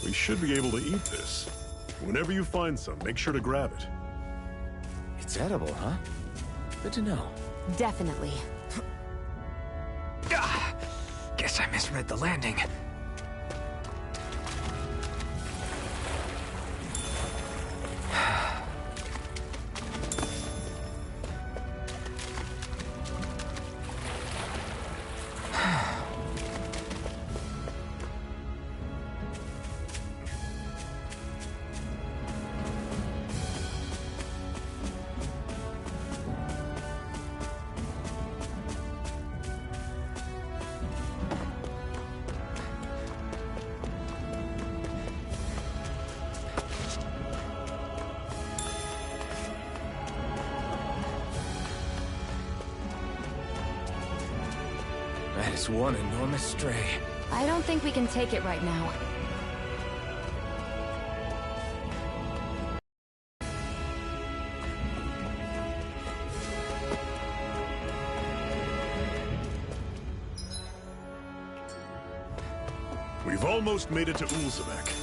We should be able to eat this. Whenever you find some, make sure to grab it. It's edible, huh? Good to know. Definitely. Guess I misread the landing. That is one enormous stray. I don't think we can take it right now. We've almost made it to Ulzebek.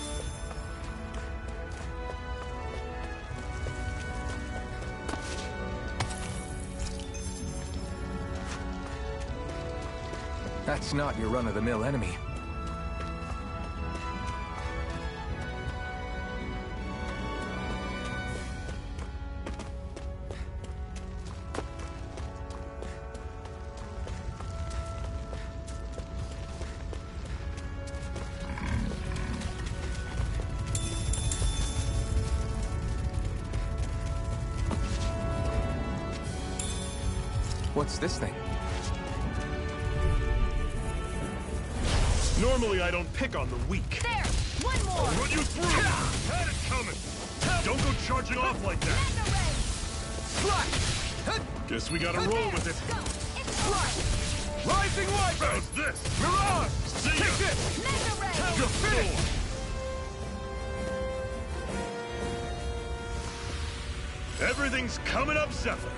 That's not your run-of-the-mill enemy. What's this thing? Normally I don't pick on the weak. There! One more! I'll run you through! Had it coming! Don't go charging off like that! Guess we gotta roll with it. Go! It's fly! Rising light! How's this? Mirage! See Take ya! this! Mega ray! You're finished! Everything's coming up, Zephyr.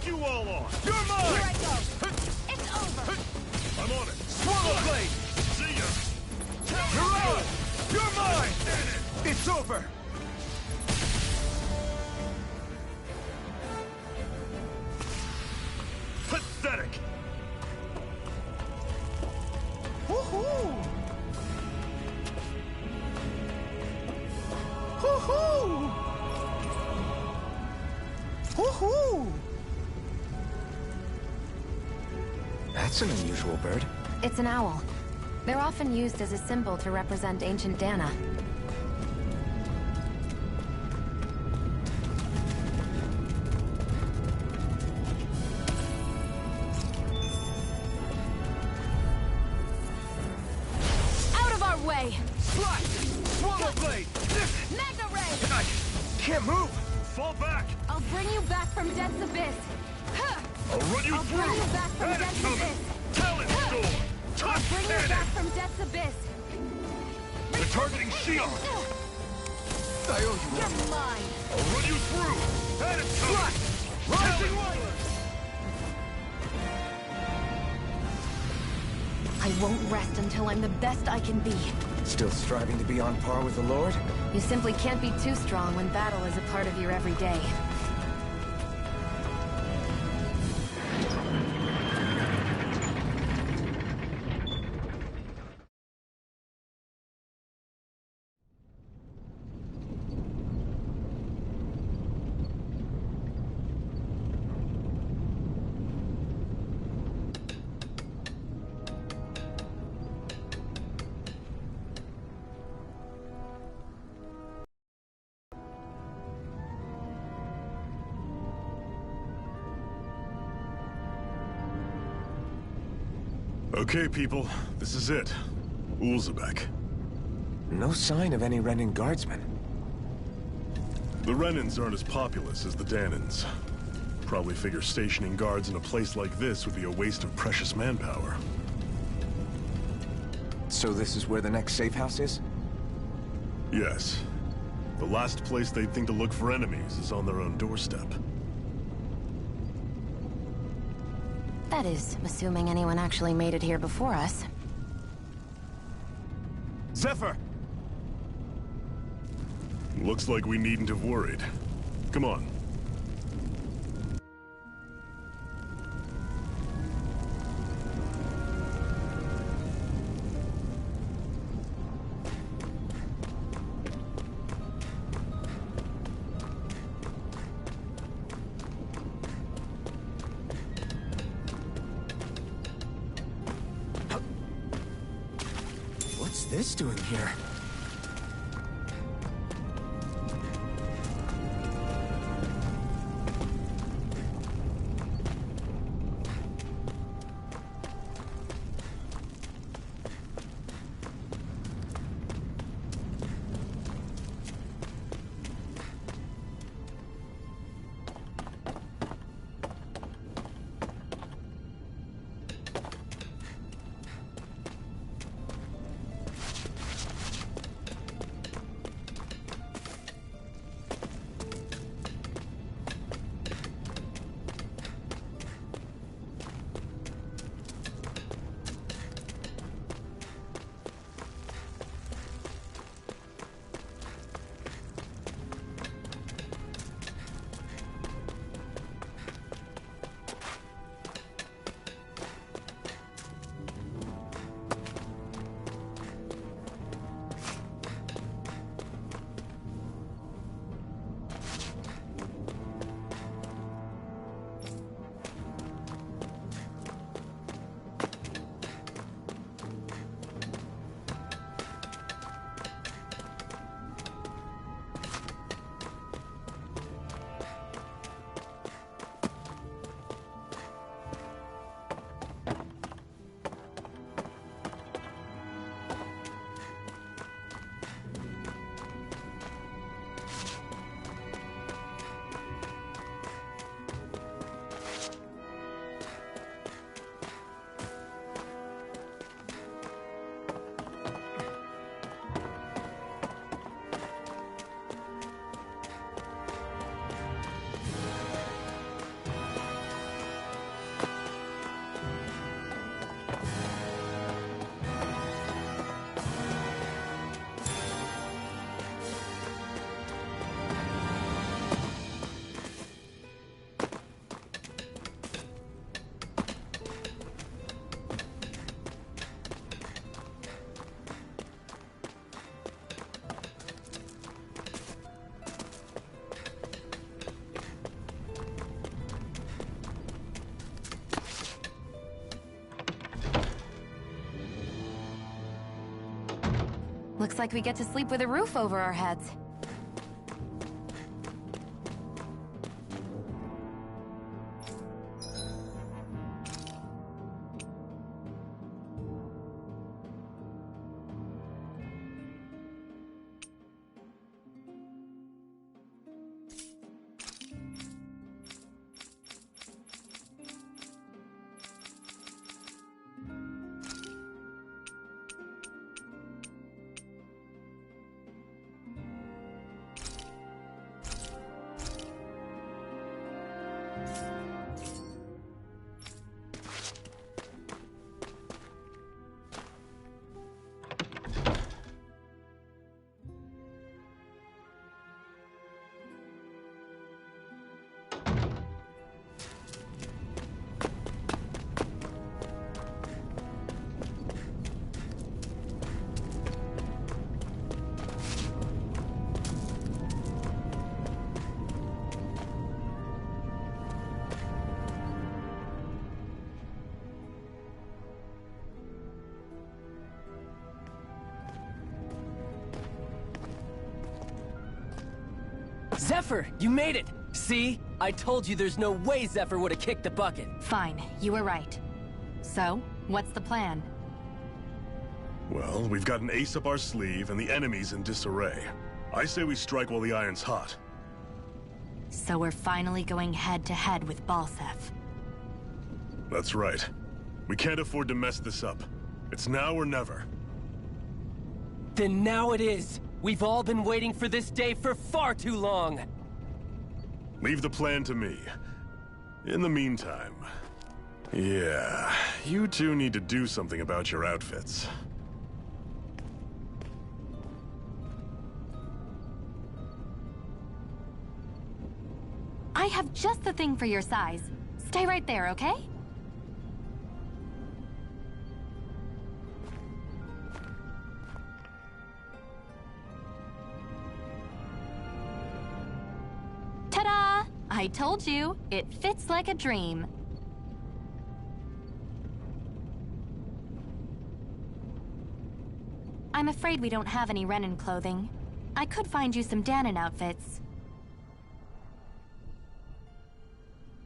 You all on! You're mine! Here I go! It's over! I'm on it! Swallow blade! See ya! Mirage! You're mine! It's over! Pathetic! Woohoo! Woohoo! Woohoo! That's an unusual bird. It's an owl. They're often used as a symbol to represent ancient Dana. Out of our way! Slash! Swallow blade! Mega ray! I can't move! Fall back! I'll bring you back from Death's Abyss! I'll run you I'll through! bring you back from Had it Death's coming! Abyss! Talent storm! I'll Touch bring you cannon! back from Death's Abyss! They're targeting Shion! I owe you You're one. mine! I'll run you through! Had it coming! Rising light! I won't rest until I'm the best I can be. Still striving to be on par with the Lord? You simply can't be too strong when battle is a part of your everyday. Okay, people. This is it. Ulzebek. No sign of any Renan guardsmen. The Renans aren't as populous as the Danans. Probably figure stationing guards in a place like this would be a waste of precious manpower. So this is where the next safe house is? Yes. The last place they'd think to look for enemies is on their own doorstep. That is, assuming anyone actually made it here before us. Zephyr! Looks like we needn't have worried. Come on. What's this doing here? Looks like we get to sleep with a roof over our heads. Zephyr, you made it! See? I told you there's no way Zephyr would have kicked the bucket. Fine, you were right. So, what's the plan? Well, we've got an ace up our sleeve, and the enemy's in disarray. I say we strike while the iron's hot. So we're finally going head-to-head with Balseph. That's right. We can't afford to mess this up. It's now or never. Then now it is. We've all been waiting for this day for far too long! Leave the plan to me. In the meantime... Yeah, you two need to do something about your outfits. I have just the thing for your size. Stay right there, okay? Ta-da! I told you, it fits like a dream. I'm afraid we don't have any Renan clothing. I could find you some Dahnan outfits.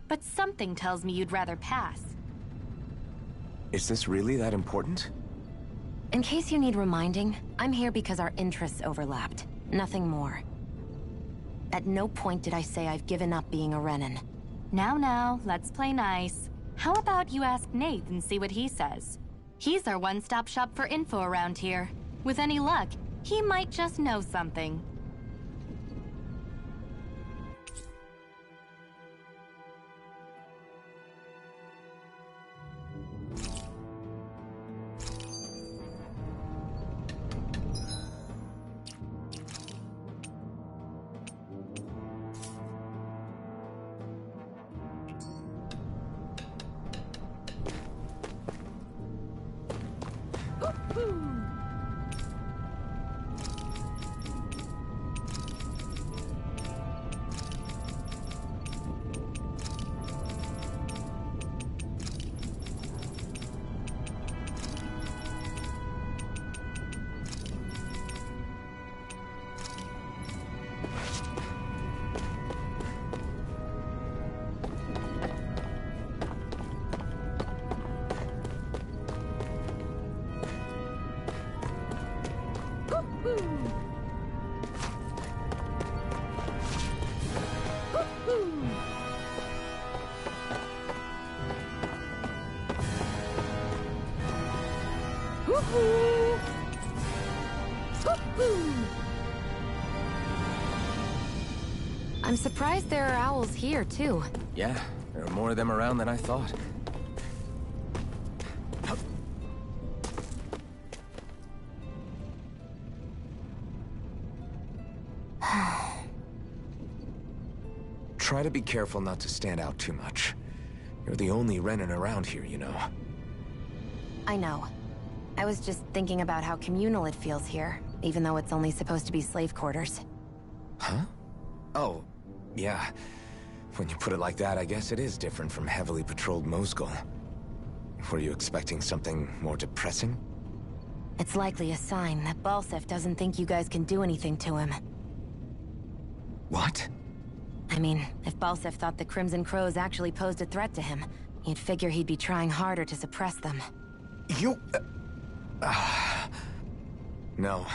But something tells me you'd rather pass. Is this really that important? In case you need reminding, I'm here because our interests overlapped. Nothing more. At no point did I say I've given up being a Renan. Now, let's play nice. How about you ask Nath and see what he says? He's our one-stop shop for info around here. With any luck, he might just know something. I'm surprised there are owls here, too. Yeah, there are more of them around than I thought. Try to be careful not to stand out too much. You're the only Renan around here, you know. I know. I was just thinking about how communal it feels here, even though it's only supposed to be slave quarters. Huh? Oh, yeah. When you put it like that, I guess it is different from heavily patrolled Mosgul. Were you expecting something more depressing? It's likely a sign that Balseph doesn't think you guys can do anything to him. What? I mean, if Balseph thought the Crimson Crows actually posed a threat to him, you'd figure he'd be trying harder to suppress them. You... No.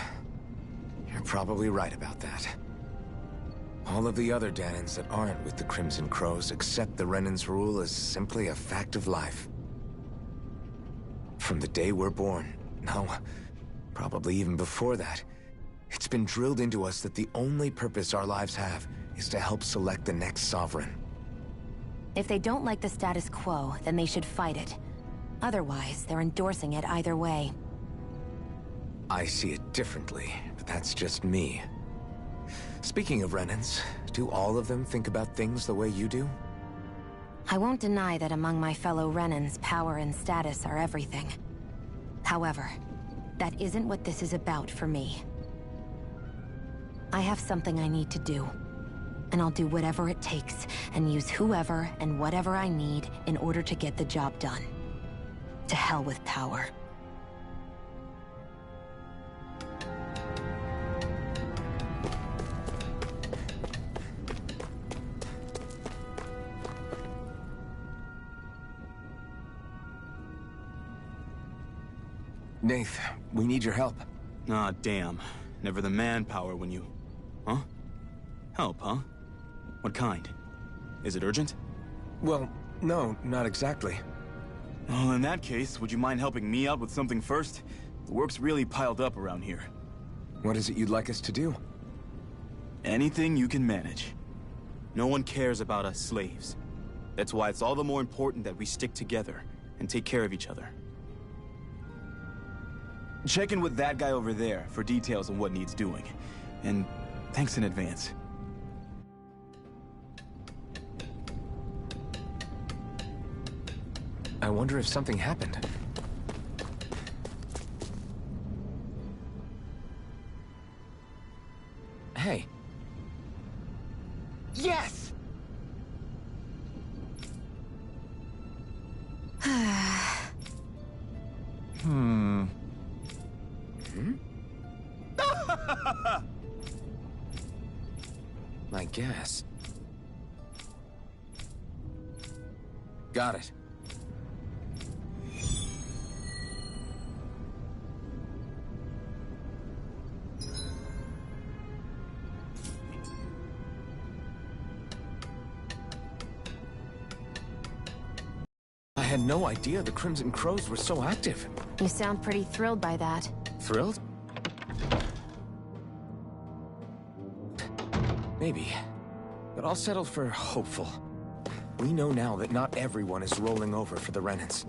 You're probably right about that. All of the other Dahnans that aren't with the Crimson Crows accept the Renan's rule as simply a fact of life. From the day we're born, no, probably even before that, it's been drilled into us that the only purpose our lives have is to help select the next sovereign. If they don't like the status quo, then they should fight it. Otherwise, they're endorsing it either way. I see it differently, but that's just me. Speaking of Renans, do all of them think about things the way you do? I won't deny that among my fellow Renans, power and status are everything. However, that isn't what this is about for me. I have something I need to do. And I'll do whatever it takes, and use whoever and whatever I need in order to get the job done. To hell with power. Nath, we need your help. Ah, damn. Never the manpower when you... Huh? Help, huh? What kind? Is it urgent? Well, no, not exactly. Well, in that case, would you mind helping me out with something first? The work's really piled up around here. What is it you'd like us to do? Anything you can manage. No one cares about us slaves. That's why it's all the more important that we stick together and take care of each other. Check in with that guy over there for details on what needs doing. And thanks in advance. I wonder if something happened. Hey. Yes! Hmm? I guess. Got it. I had no idea the Crimson Crows were so active. You sound pretty thrilled by that. Thrilled? Maybe. But I'll settle for hopeful. We know now that not everyone is rolling over for the Renans.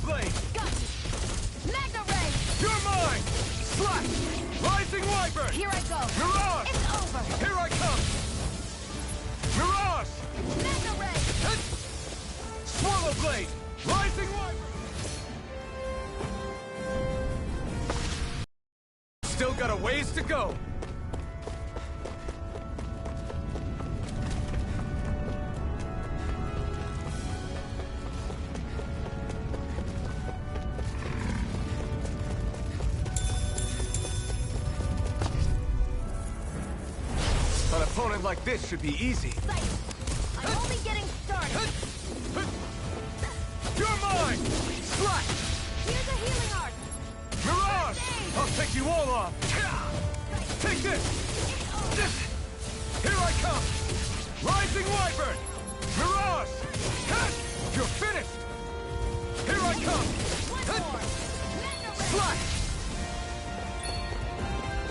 Blade! Got you! Magna Ray! You're mine! Slash! Rising Wyvern! Here I go! Mirage! It's over! Here I come! Mirage! Magna Ray! Swallow Blade! Rising Wyvern! Still got a ways to go! An opponent like this should be easy. Sight! I'm only getting started! You're mine! Slash! Here's a healing art! Mirage! I'll take you all off! Take this! Here I come! Rising Wyvern! Mirage! You're finished! Here I come! One more! Magna Ray! Slash!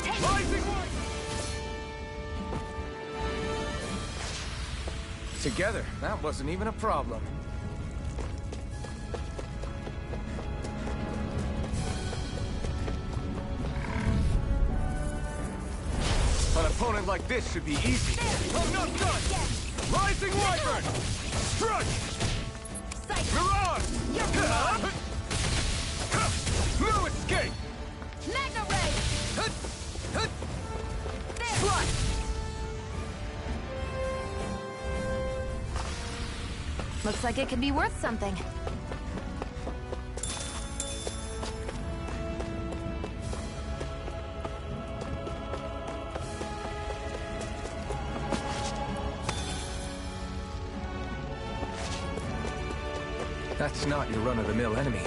Take Rising Wyvern! Together, that wasn't even a problem. opponent like this should be easy. I'm not done! Rising Wyvern! Strike! Mirage! No escape! Magna Ray! Strike! Looks like it could be worth something. That's not your run-of-the-mill enemy.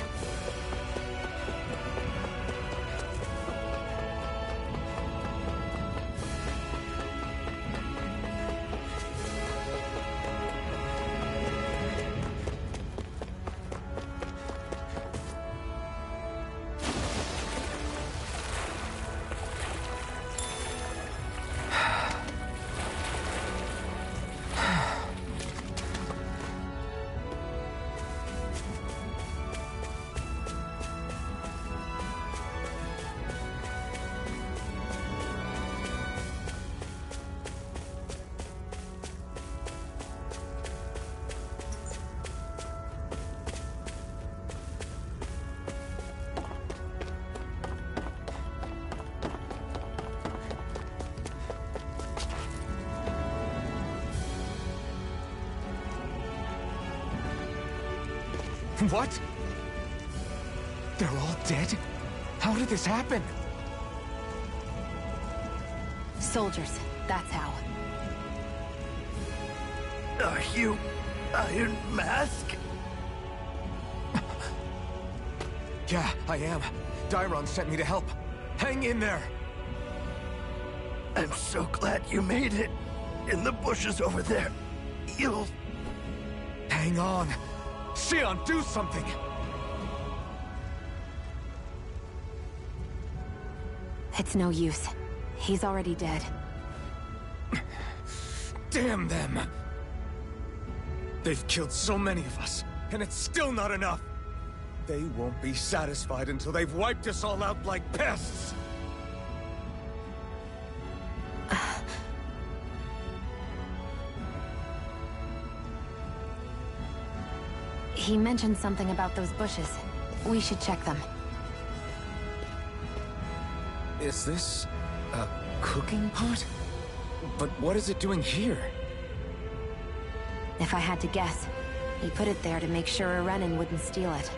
What? They're all dead? How did this happen? Soldiers, that's how. Are you Iron Mask? Yeah, I am. Dairon sent me to help. Hang in there! I'm so glad you made it. In the bushes over there. You'll... Hang on! Xion, do something! It's no use. He's already dead. Damn them! They've killed so many of us, and it's still not enough! They won't be satisfied until they've wiped us all out like pests! He mentioned something about those bushes. We should check them. Is this a cooking pot? But what is it doing here? If I had to guess, he put it there to make sure a Renan wouldn't steal it.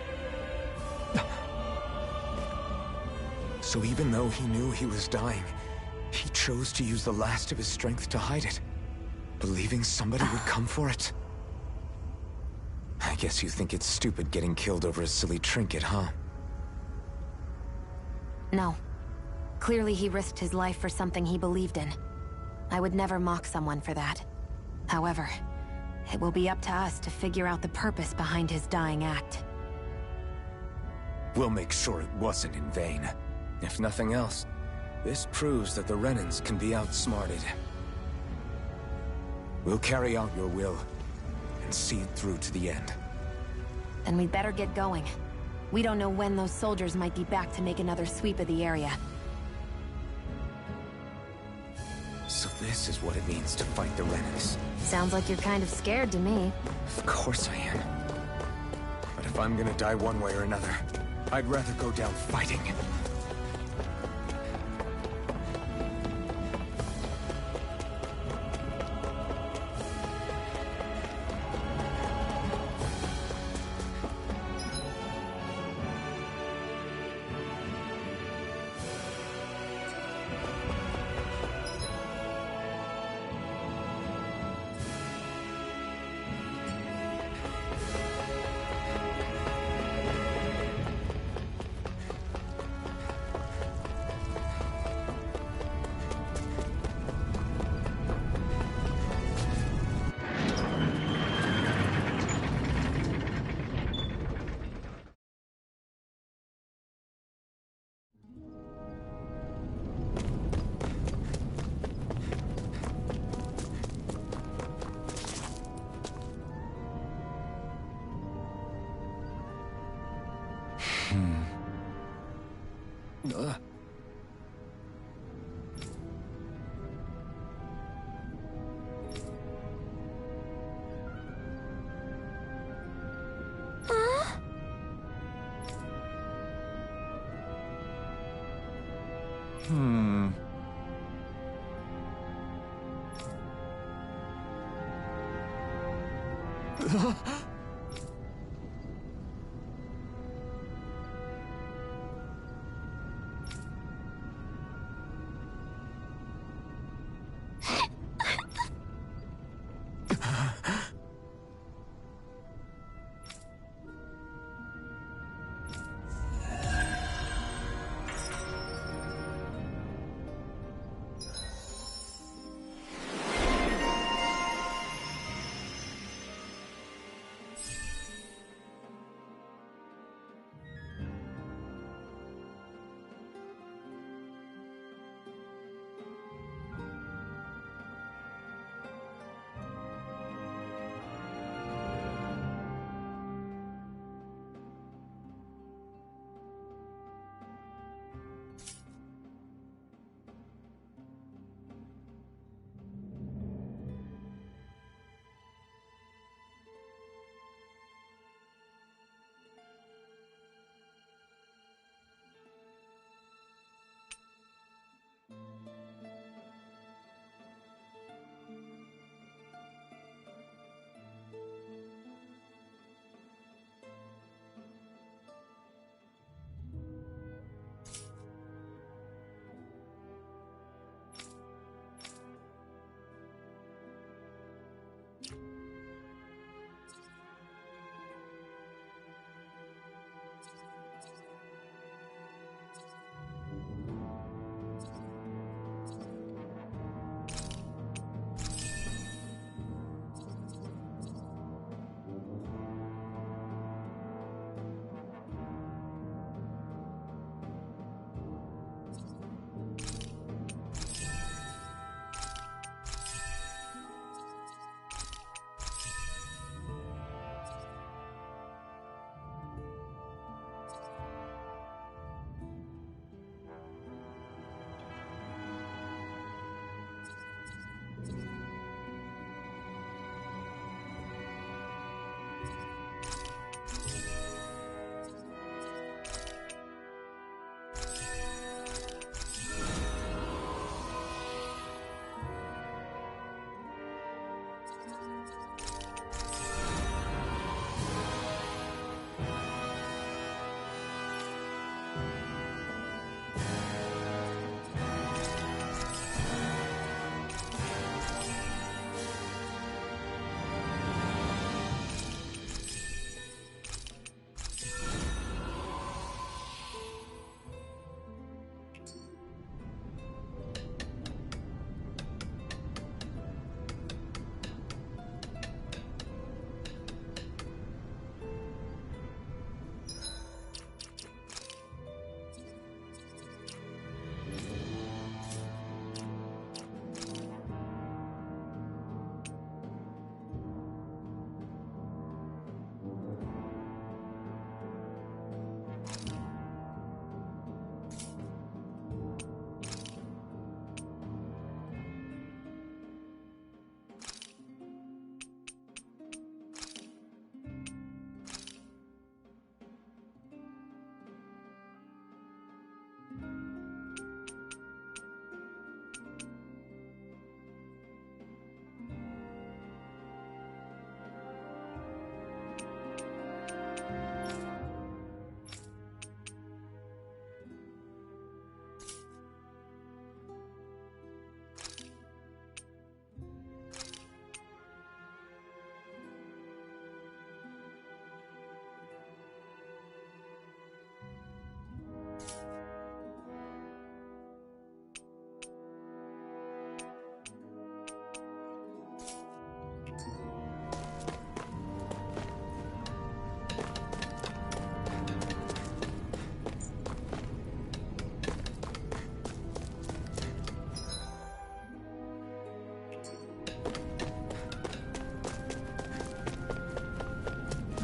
So even though he knew he was dying, he chose to use the last of his strength to hide it, believing somebody would come for it. I guess you think it's stupid getting killed over a silly trinket, huh? No. Clearly he risked his life for something he believed in. I would never mock someone for that. However, it will be up to us to figure out the purpose behind his dying act. We'll make sure it wasn't in vain. If nothing else, this proves that the Renans can be outsmarted. We'll carry out your will, and see it through to the end. Then we'd better get going. We don't know when those soldiers might be back to make another sweep of the area. So this is what it means to fight the Renans. Sounds like you're kind of scared to me. Of course I am. But if I'm gonna die one way or another, I'd rather go down fighting.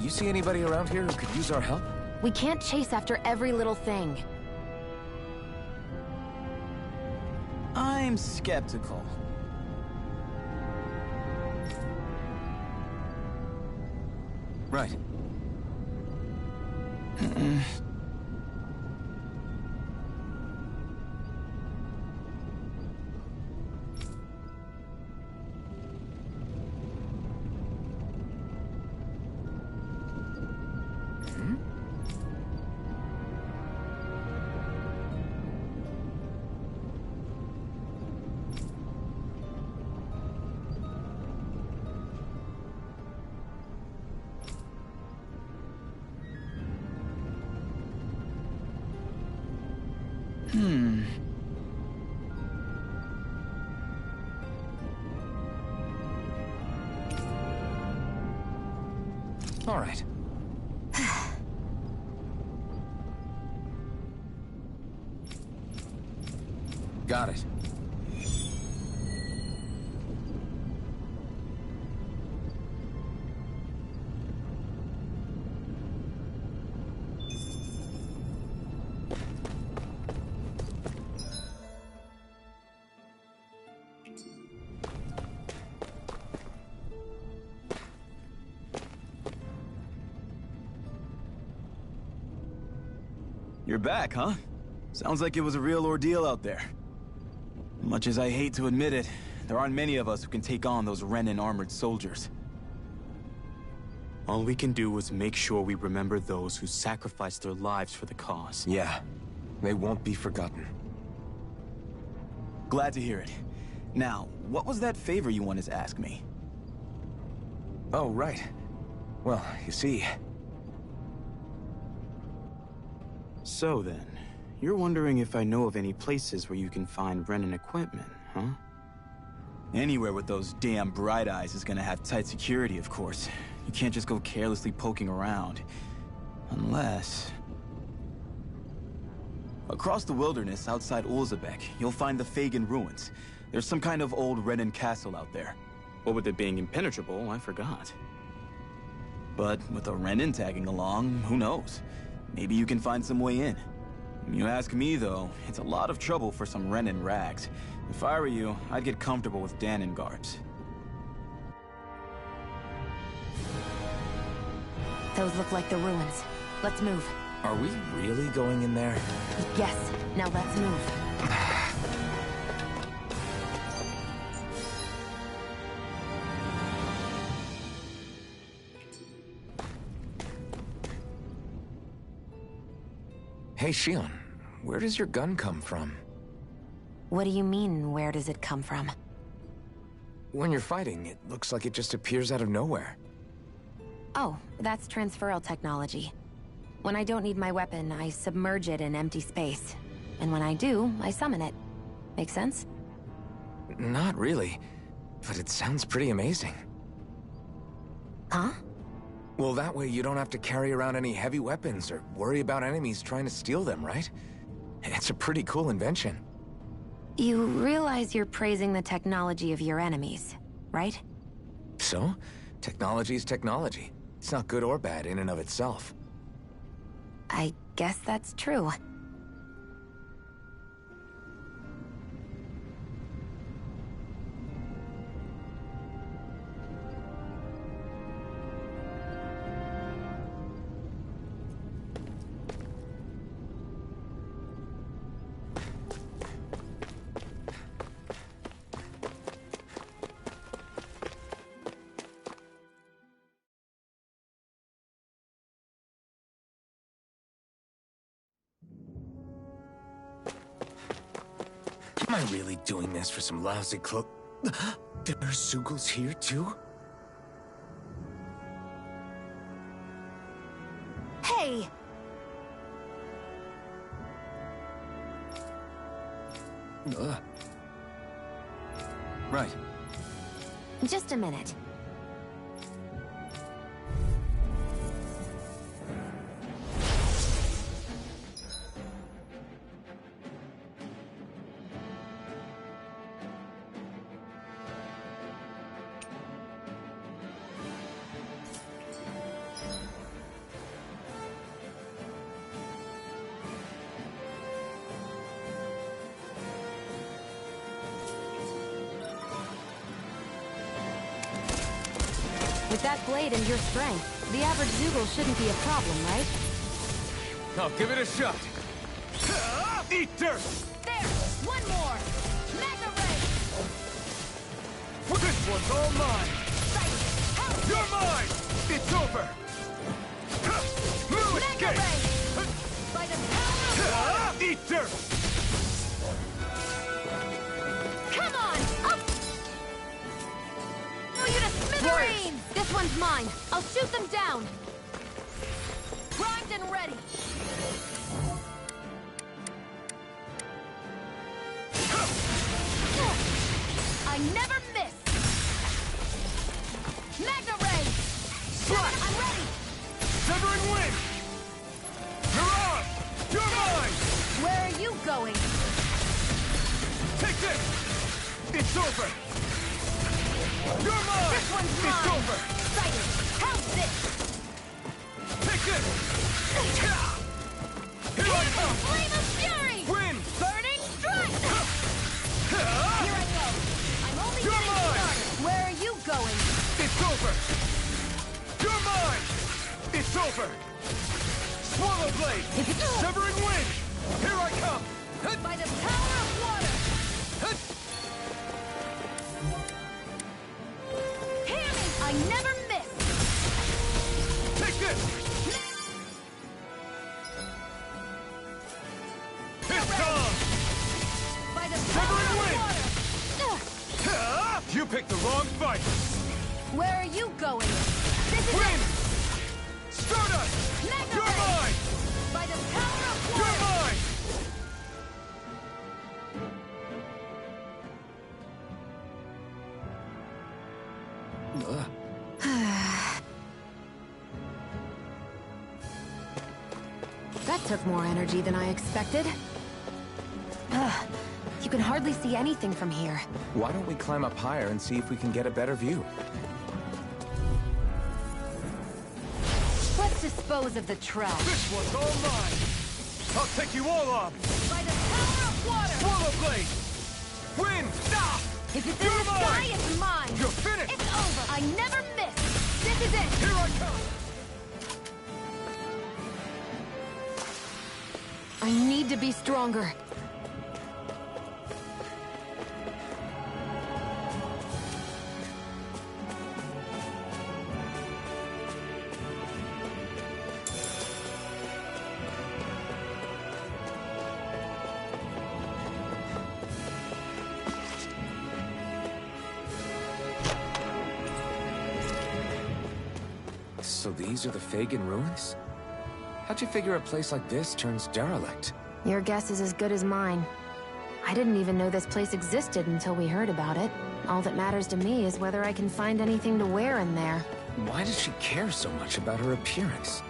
You see anybody around here who could use our help? We can't chase after every little thing. I'm skeptical. Right. All right. Got it. You're back, huh? Sounds like it was a real ordeal out there. Much as I hate to admit it, there aren't many of us who can take on those Renan armored soldiers. All we can do is make sure we remember those who sacrificed their lives for the cause. Yeah, they won't be forgotten. Glad to hear it. Now, what was that favor you wanted to ask me? Oh, right. Well, you see... So then, you're wondering if I know of any places where you can find Renan equipment, huh? Anywhere with those damn bright eyes is gonna have tight security, of course. You can't just go carelessly poking around. Unless... Across the wilderness outside Ulzebek, you'll find the Fagan ruins. There's some kind of old Renan castle out there. What with it being impenetrable, I forgot. But with a Renan tagging along, who knows? Maybe you can find some way in. You ask me, though, it's a lot of trouble for some Renan rags. If I were you, I'd get comfortable with Danon guards. Those look like the ruins. Let's move. Are we really going in there? Yes. Now let's move. Hey, Shion, where does your gun come from? What do you mean, where does it come from? When you're fighting, it looks like it just appears out of nowhere. Oh, that's transferal technology. When I don't need my weapon, I submerge it in empty space. And when I do, I summon it. Make sense? Not really, but it sounds pretty amazing. Huh? Well, that way you don't have to carry around any heavy weapons or worry about enemies trying to steal them, right? It's a pretty cool invention. You realize you're praising the technology of your enemies, right? So, technology's technology. It's not good or bad in and of itself. I guess that's true. Am I really doing this for some lousy cloak? There are Zeugles here, too? Hey! Right. Just a minute. With that blade and your strength, the average Zeugle shouldn't be a problem, right? I'll give it a shot. Eat dirt! There! One more! Mega Ray! This one's all mine! Right! Help! You're mine! It's over! No Mega escape! Ray! By the power of Eat dirt! Come on! I'll blow you to smithereens! This one's mine. I'll shoot them down. Primed and ready. never miss! Magna Ray! Slash! I'm ready! Severing Wind! Mirage! You're mine! Where are you going? Take this! It's over! You're mine! This one's It's mine! over! Excited! How's this? Take this! Here I come! Flame of Fury! Wind! Burning Strike! Here I go! I'm only You're getting mine! started! Where are you going? It's over! You're mine! It's over! Swallow Blade! Severing Wind! Here I come! By the power of water! Hear me! I never miss! Take this! It's done! By the Severing power Wind! of water! You picked the wrong fight! Where are you going? This is Wind! it! Stardust! Magna You're Ray! mine! By the power of You're water! mine! That took more energy than I expected. Ugh, you can hardly see anything from here. Why don't we climb up higher and see if we can get a better view? Let's dispose of the trash. This one's all mine! I'll take you all on! By the power of water! Swallow Blade! Wind! Stop! If it's in You're the mine! sky, it's mine! You're finished! It's over! I never miss! This is it! Here I come! I need to be stronger. So these are the Fagin ruins? How'd you figure a place like this turns derelict? Your guess is as good as mine. I didn't even know this place existed until we heard about it. All that matters to me is whether I can find anything to wear in there. Why does she care so much about her appearance?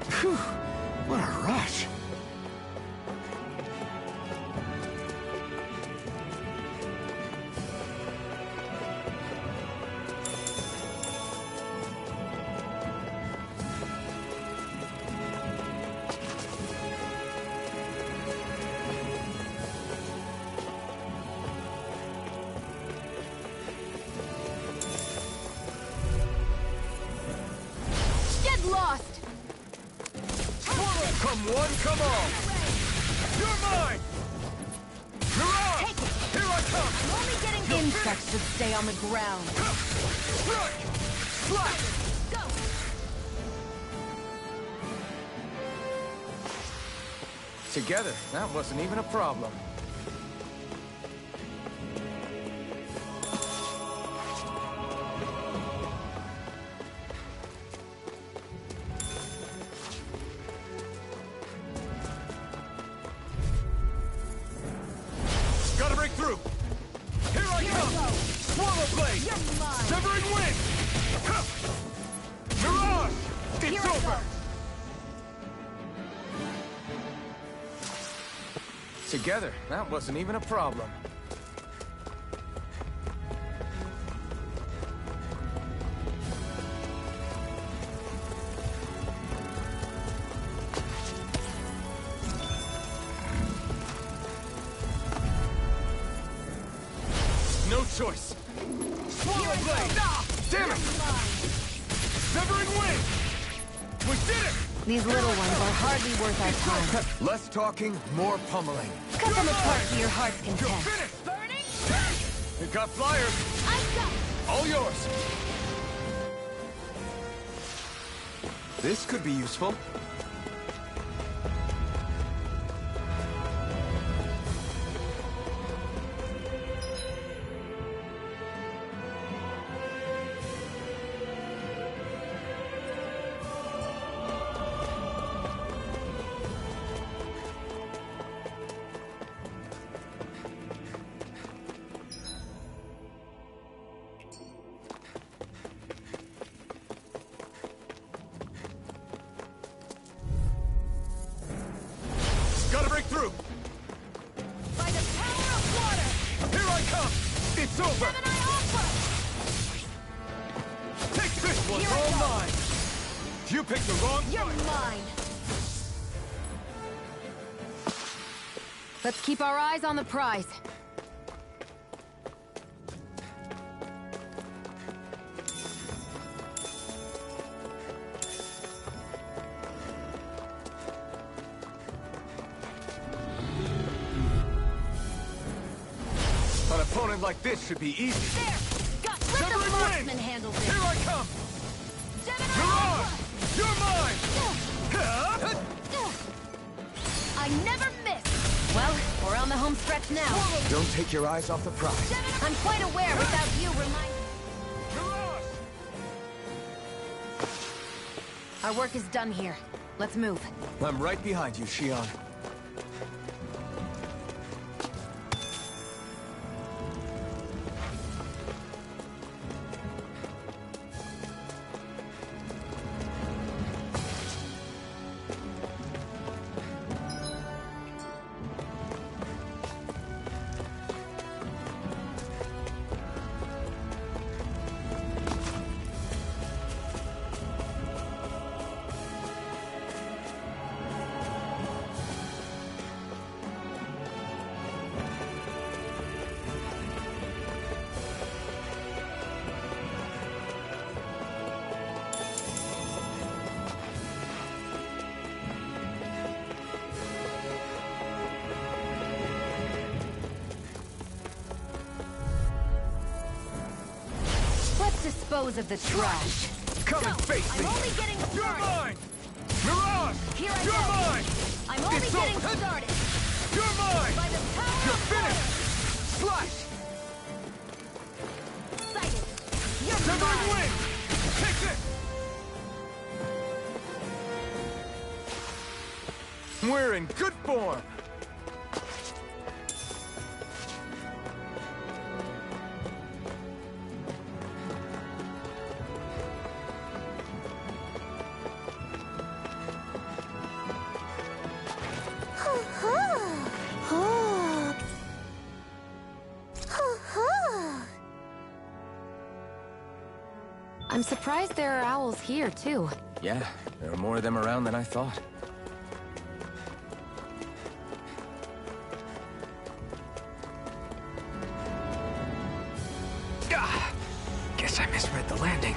Phew, what a rush. Get lost! Come one, come all! You're mine! Mirage! Take it! Here I come! I'm only getting insects should stay on the ground. Strike! Slash! Go! Together, that wasn't even a problem. Gotta break through! Here I come! Swallow Blade! You're mine! Severing Wind! Mirage! Here It's I over! go. Together, that wasn't even a problem. No choice! Swallow Blade! Damn it! Severing Wind! We did it! These little ones are hardly worth our time. Less talking, more pummeling. Cut them apart to your heart's You're content. finished! Burning! You got flyers! I got All yours! This could be useful. It's over! Gemini Aqua! Take this one, Here I all go. mine! You picked the wrong You're fight! mine! Let's keep our eyes on the prize. An opponent like this should be easy. There! Got let the Severing marksman wind! handle Here this! I come! Gemini Mirage! Aqua! You're mine! Huh? I never miss! Well, we're on the home stretch now. Don't take your eyes off the prize. I'm quite aware without you remind... Mirage! Our work is done here. Let's move. I'm right behind you, Shion. Let's dispose of the trash. Come and face I'm me! only getting You're started. mine! Mirage! Here I You're go. mine! I'm only It's getting over. started. You're mine! By the power You're of finished! fire. Slash! Sighted. You're Severing mine. wind! Take this! We're in good form! I'm surprised there are owls here, too. Yeah, there are more of them around than I thought. Guess I misread the landing.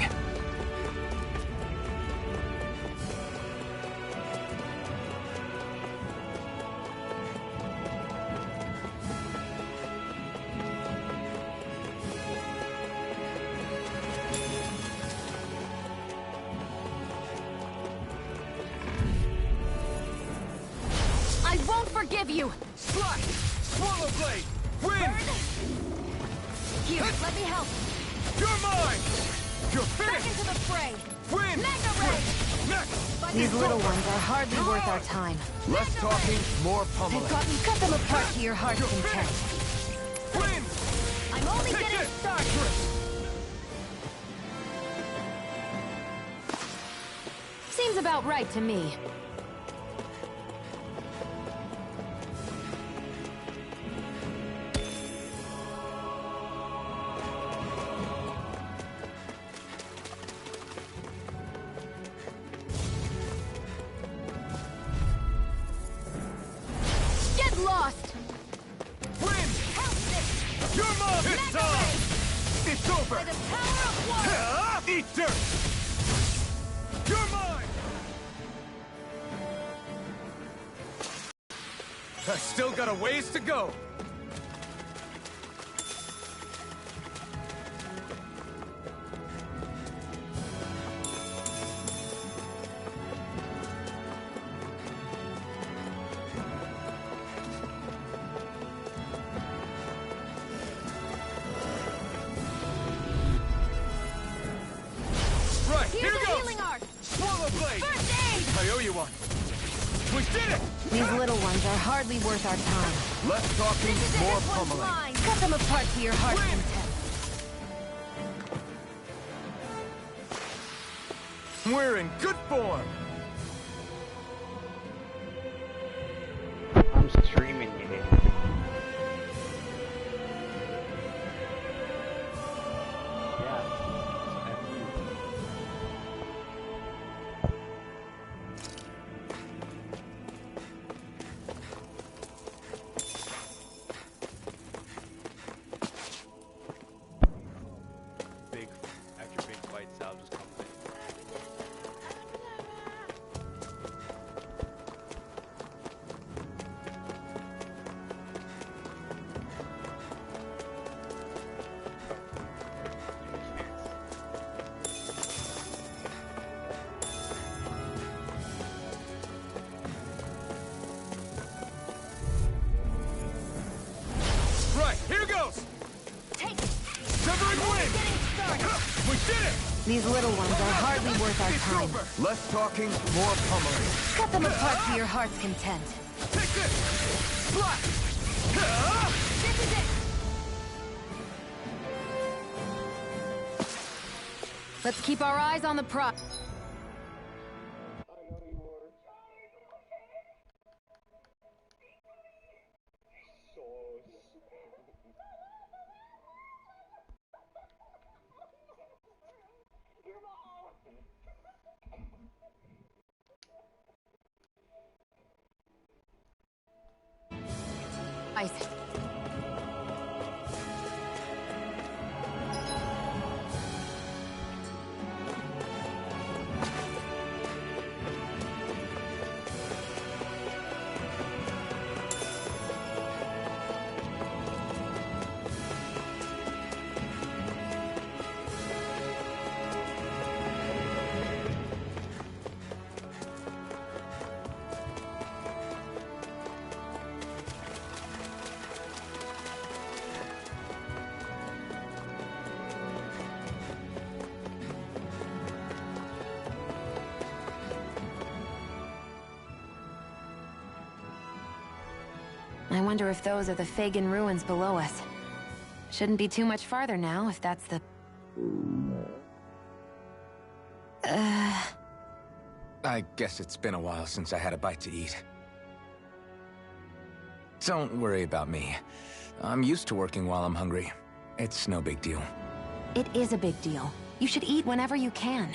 I won't forgive you! Slash! Swallow blade! Wind! Here, let me help. You're mine! You're Back finished! into the fray! Wind! Mega Ray! Next! These little ones are hardly worth our time. Less talking, more They've pummeling. gotten cut them apart to your heart's You're content. finished! Wind! I'm only Take getting this! started. Seems about right to me. Get lost! Wind! Help this! You're mine! It's Mega on! Ray! It's over! By the power of water! Eat dirt! You're mine! I still got a ways to go. Right, Here's here a goes! healing arc! Swallow blade! First aid! I owe you one. We did it! These little ones are hardly worth our time. Less talking, This is more this one's pummeling. mine! Cut them apart to your heart's Win! content. We're in good form. I'm streaming you. These little ones are hardly worth our time. Less talking, more pummeling. Cut them apart to your heart's content. Take this! Slap! This is it! Let's keep our eyes on the prize. Ice. I wonder if those are the Fagin ruins below us. Shouldn't be too much farther now, if that's the... I guess it's been a while since I had a bite to eat. Don't worry about me. I'm used to working while I'm hungry. It's no big deal. It is a big deal. You should eat whenever you can.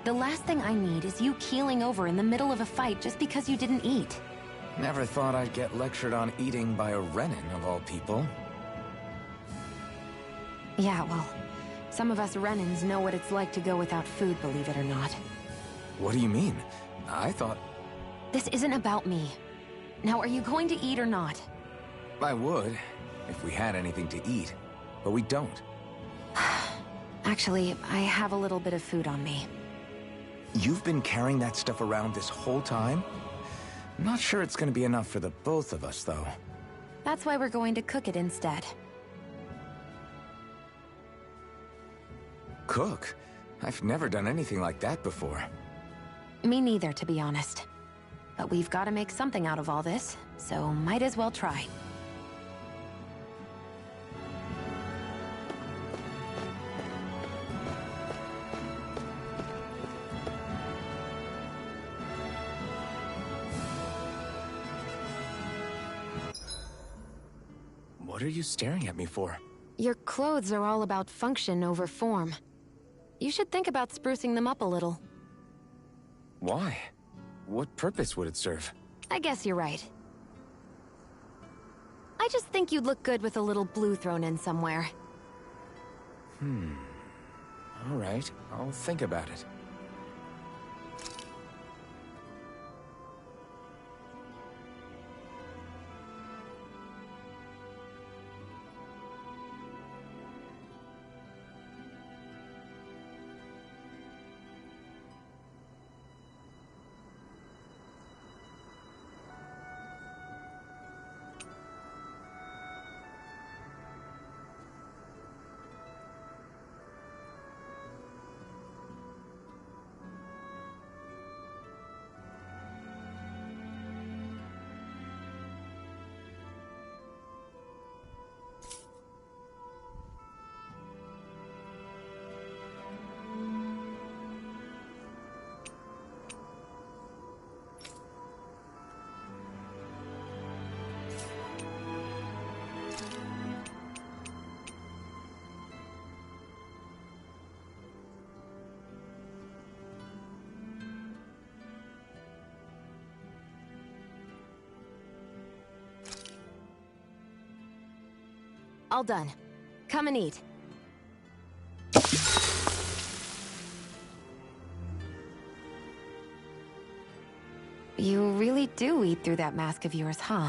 The last thing I need is you keeling over in the middle of a fight just because you didn't eat. Never thought I'd get lectured on eating by a Renan, of all people. Yeah, well, some of us Renans know what it's like to go without food, believe it or not. What do you mean? I thought... This isn't about me. Now, are you going to eat or not? I would, if we had anything to eat. But we don't. Actually, I have a little bit of food on me. You've been carrying that stuff around this whole time? Not sure it's gonna be enough for the both of us, though. That's why we're going to cook it instead. Cook? I've never done anything like that before. Me neither, to be honest. But we've got to make something out of all this, so might as well try. What are you staring at me for? Your clothes are all about function over form. You should think about sprucing them up a little. Why? What purpose would it serve? I guess you're right. I just think you'd look good with a little blue thrown in somewhere. All right, I'll think about it. All done. Come and eat. You really do eat through that mask of yours, huh?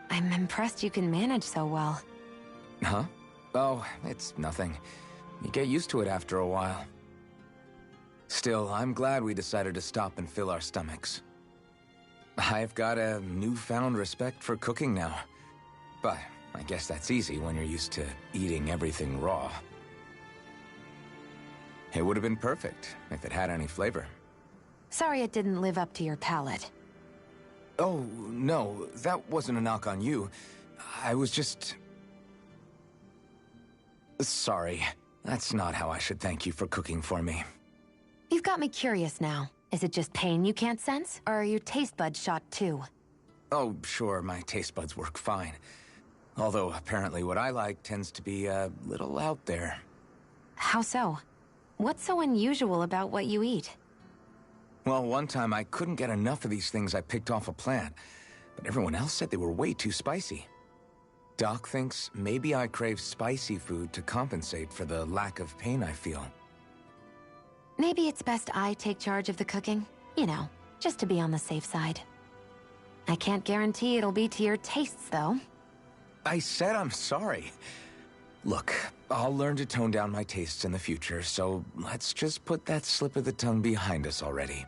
I'm impressed you can manage so well. Huh? Oh, it's nothing. You get used to it after a while. Still, I'm glad we decided to stop and fill our stomachs. I've got a newfound respect for cooking now. But I guess that's easy when you're used to eating everything raw. It would have been perfect if it had any flavor. Sorry it didn't live up to your palate. Oh, no, that wasn't a knock on you. I was just... Sorry. That's not how I should thank you for cooking for me. You've got me curious now. Is it just pain you can't sense, or are your taste buds shot too? Oh, sure, my taste buds work fine. Although, apparently what I like tends to be a little out there. How so? What's so unusual about what you eat? Well, one time I couldn't get enough of these things I picked off a plant, but everyone else said they were way too spicy. Doc thinks maybe I crave spicy food to compensate for the lack of pain I feel. Maybe it's best I take charge of the cooking. You know, just to be on the safe side. I can't guarantee it'll be to your tastes, though. I said I'm sorry. Look, I'll learn to tone down my tastes in the future, so let's just put that slip of the tongue behind us already.